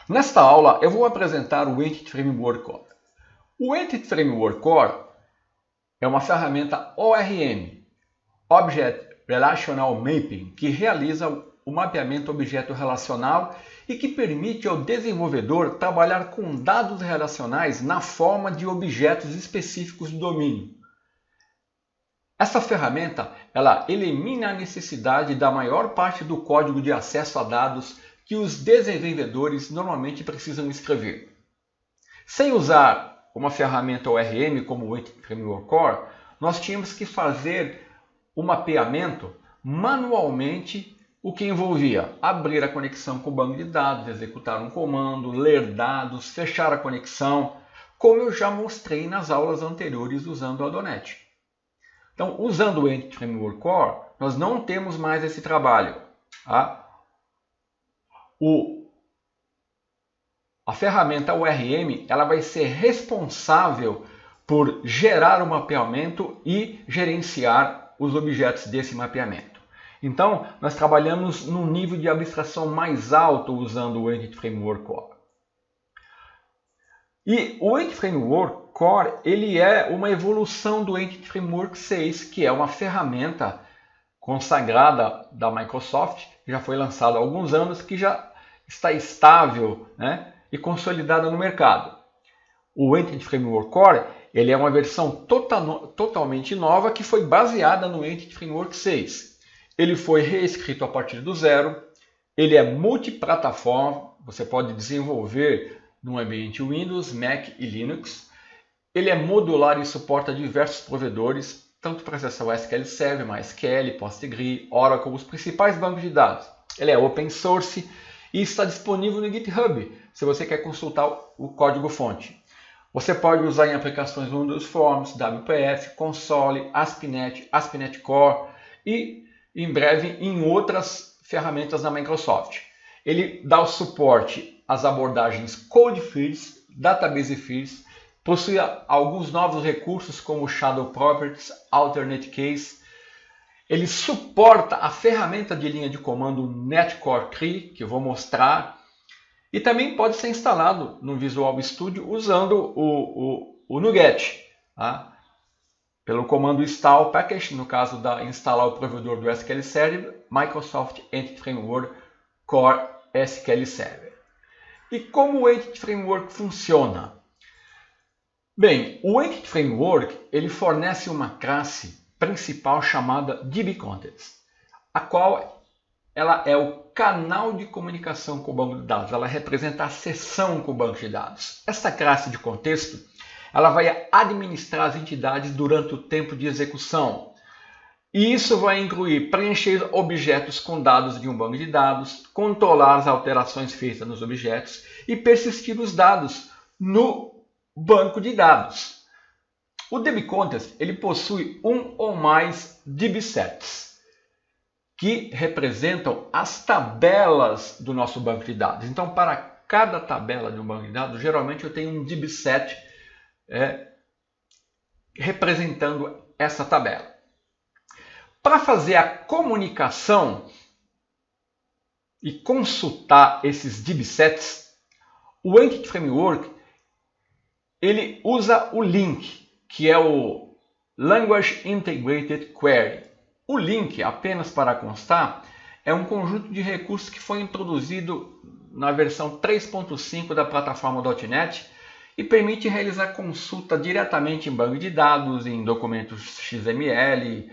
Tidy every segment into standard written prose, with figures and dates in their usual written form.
Nesta aula eu vou apresentar o Entity Framework Core. O Entity Framework Core é uma ferramenta ORM, Object Relational Mapping, que realiza o mapeamento objeto relacional e que permite ao desenvolvedor trabalhar com dados relacionais na forma de objetos específicos do domínio. Essa ferramenta ela elimina a necessidade da maior parte do código de acesso a dados que os desenvolvedores normalmente precisam escrever. Sem usar uma ferramenta ORM como o Entity Framework Core, nós tínhamos que fazer o mapeamento manualmente, o que envolvia abrir a conexão com o banco de dados, executar um comando, ler dados, fechar a conexão, como eu já mostrei nas aulas anteriores usando o .NET. Então, usando o Entity Framework Core, nós não temos mais esse trabalho. Tá? A ferramenta ORM ela vai ser responsável por gerar o mapeamento e gerenciar os objetos desse mapeamento. Então, nós trabalhamos num nível de abstração mais alto usando o Entity Framework Core. E o Entity Framework Core ele é uma evolução do Entity Framework 6, que é uma ferramenta consagrada da Microsoft, que já foi lançada há alguns anos, que já está estável, né, e consolidada no mercado. O Entity Framework Core ele é uma versão totalmente nova que foi baseada no Entity Framework 6. Ele foi reescrito a partir do zero, ele é multiplataforma, você pode desenvolver no ambiente Windows, Mac e Linux. Ele é modular e suporta diversos provedores, tanto para acessar o SQL Server, MySQL, PostgreSQL, Oracle, os principais bancos de dados. Ele é open source e está disponível no GitHub, se você quer consultar o código-fonte. Você pode usar em aplicações Windows Forms, WPF, Console, ASP.NET, ASP.NET Core e, em breve, em outras ferramentas da Microsoft. Ele dá o suporte às abordagens Code Fields, Database Fields, possui alguns novos recursos como Shadow Properties, Alternate Case. Ele suporta a ferramenta de linha de comando Netcore CRI, que eu vou mostrar. E também pode ser instalado no Visual Studio usando o NuGet. Tá? Pelo comando install package, no caso da instalar o provedor do SQL Server, Microsoft Entity Framework Core SQL Server. E como o Entity Framework funciona? Bem, o Entity Framework ele fornece uma classe principal chamada DBContext, a qual ela é o canal de comunicação com o banco de dados, ela representa a seção com o banco de dados. Essa classe de contexto ela vai administrar as entidades durante o tempo de execução. E isso vai incluir preencher objetos com dados de um banco de dados, controlar as alterações feitas nos objetos e persistir os dados no banco de dados. O DBContext ele possui um ou mais DBSets, que representam as tabelas do nosso banco de dados. Então, para cada tabela de um banco de dados, geralmente eu tenho um DBSet representando essa tabela. Para fazer a comunicação e consultar esses DBSets, o Entity Framework ele usa o LINQ, que é o Language Integrated Query. O LINQ, apenas para constar, é um conjunto de recursos que foi introduzido na versão 3.5 da plataforma .NET e permite realizar consulta diretamente em banco de dados, em documentos XML,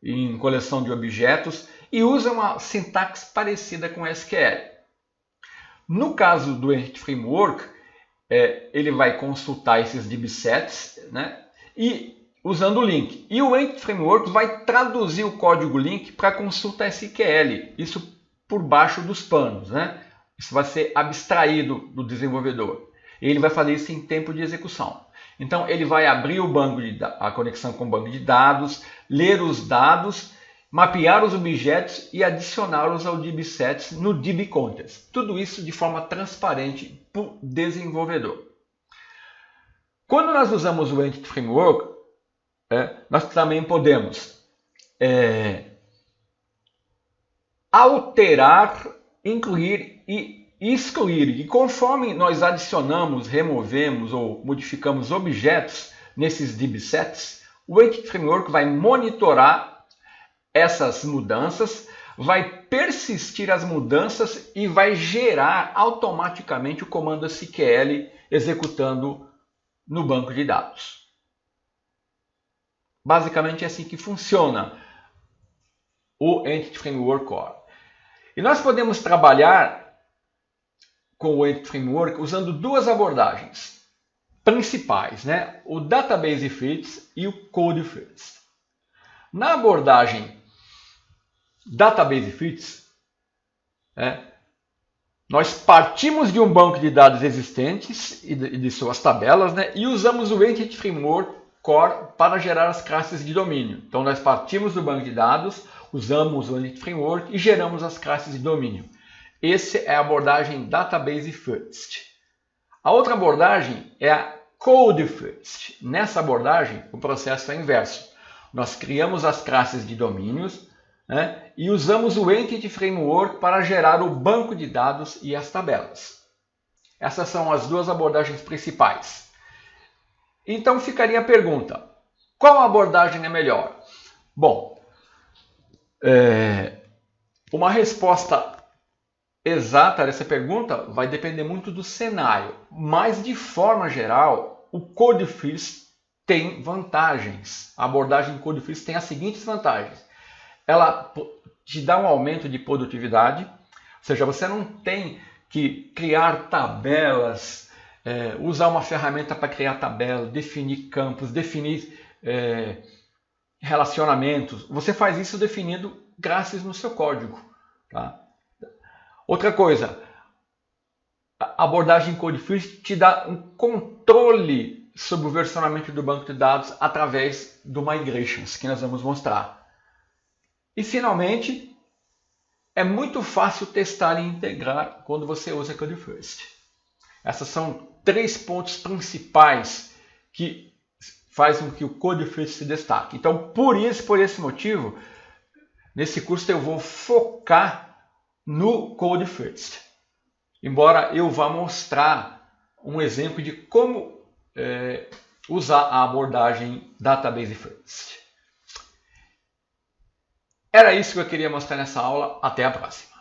em coleção de objetos e usa uma sintaxe parecida com SQL. No caso do Entity Framework, ele vai consultar esses DBSets, né, e usando o LINQ. E o Entity Framework vai traduzir o código LINQ para consulta SQL, isso por baixo dos panos, né? Isso vai ser abstraído do desenvolvedor. Ele vai fazer isso em tempo de execução. Então, ele vai abrir a conexão com o banco de dados, ler os dados, mapear os objetos e adicioná-los ao DBSets no DBContext. Tudo isso de forma transparente para o desenvolvedor. Quando nós usamos o Entity Framework, nós também podemos alterar, incluir e excluir. E conforme nós adicionamos, removemos ou modificamos objetos nesses dbsets, o Entity Framework vai monitorar essas mudanças, vai persistir as mudanças e vai gerar automaticamente o comando SQL executando no banco de dados. Basicamente é assim que funciona o Entity Framework Core. E nós podemos trabalhar com o Entity Framework usando duas abordagens principais, né? O Database Fits e o Code Fits. Na abordagem Database Fits, nós partimos de um banco de dados existentes e de suas tabelas, né? E usamos o Entity Framework Core para gerar as classes de domínio. Então nós partimos do banco de dados, usamos o Entity Framework e geramos as classes de domínio. Essa é a abordagem Database First. A outra abordagem é a Code First. Nessa abordagem, o processo é inverso. Nós criamos as classes de domínios, né, e usamos o Entity Framework para gerar o banco de dados e as tabelas. Essas são as duas abordagens principais. Então ficaria a pergunta, qual abordagem é melhor? Bom, uma resposta exata dessa pergunta vai depender muito do cenário, mas de forma geral, o Code First tem vantagens. A abordagem Code First tem as seguintes vantagens. Ela te dá um aumento de produtividade, ou seja, você não tem que criar tabelas, usar uma ferramenta para criar tabela, definir campos, definir relacionamentos. Você faz isso definindo classes no seu código. Tá? Outra coisa, a abordagem Code First te dá um controle sobre o versionamento do banco de dados através do Migrations, que nós vamos mostrar. E finalmente, é muito fácil testar e integrar quando você usa Code First. Essas são 3 pontos principais que fazem com que o Code First se destaque. Então, por esse motivo, nesse curso eu vou focar no Code First. Embora eu vá mostrar um exemplo de como usar a abordagem Database First. Era isso que eu queria mostrar nessa aula. Até a próxima.